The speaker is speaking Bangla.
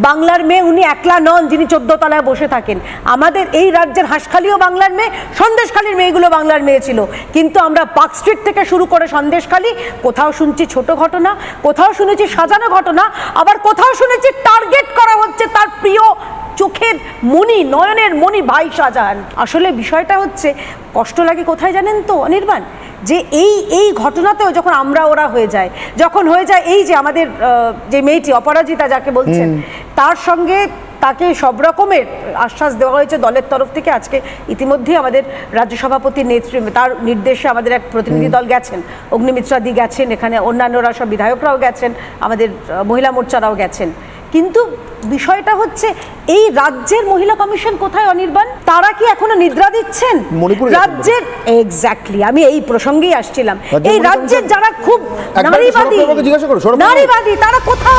বাংলার মেয়ে উনি একলা নন যিনি 14 তলায় বসে থাকেন। আমাদের এই রাজ্যের হাঁসখালিও বাংলার মেয়ে, সন্দেশখালীর মেয়েগুলো বাংলার মেয়ে ছিল। কিন্তু আমরা পার্ক স্ট্রিট থেকে শুরু করে সন্দেশখালী, কোথাও শুনছি ছোট ঘটনা, কোথাও শুনেছি সাজানো ঘটনা, আবার কোথাও শুনেছি টার্গেট করা হচ্ছে তার প্রিয় চোখের মণি, নয়নের মণি ভাই শাহজাহান। আসলে বিষয়টা হচ্ছে, কষ্ট লাগে কোথায় জানেন তো অনির্বাণ, যে এই ঘটনাতেও যখন আমরা ওরা হয়ে যায়, যখন হয়ে যায় এই যে আমাদের যে মেয়েটি অপরাজিতা যাকে বলছেন, তার সঙ্গে তাকে সব রকমের আশ্বাস দেওয়া হয়েছে দলের তরফ থেকে। আজকে ইতিমধ্যেই আমাদের রাজ্য সভাপতির নেতৃত্বে তার নির্দেশে আমাদের এক প্রতিনিধি দল গেছেন, অগ্নিমিত্রাদি গেছেন, এখানে অন্যান্যরা সব বিধায়করাও গেছেন, আমাদের মহিলা মোর্চারাও গেছেন। কিন্তু বিষয়টা হচ্ছে, এই রাজ্যের মহিলা কমিশন কোথায় অনির্বাণ? তারা কি এখনো নিদ্রা দিচ্ছেন? রাজ্যের এক্স্যাক্টলি আমি এই প্রসঙ্গেই আসছিলাম, এই রাজ্যের যারা খুব নারীবাদী তারা কোথাও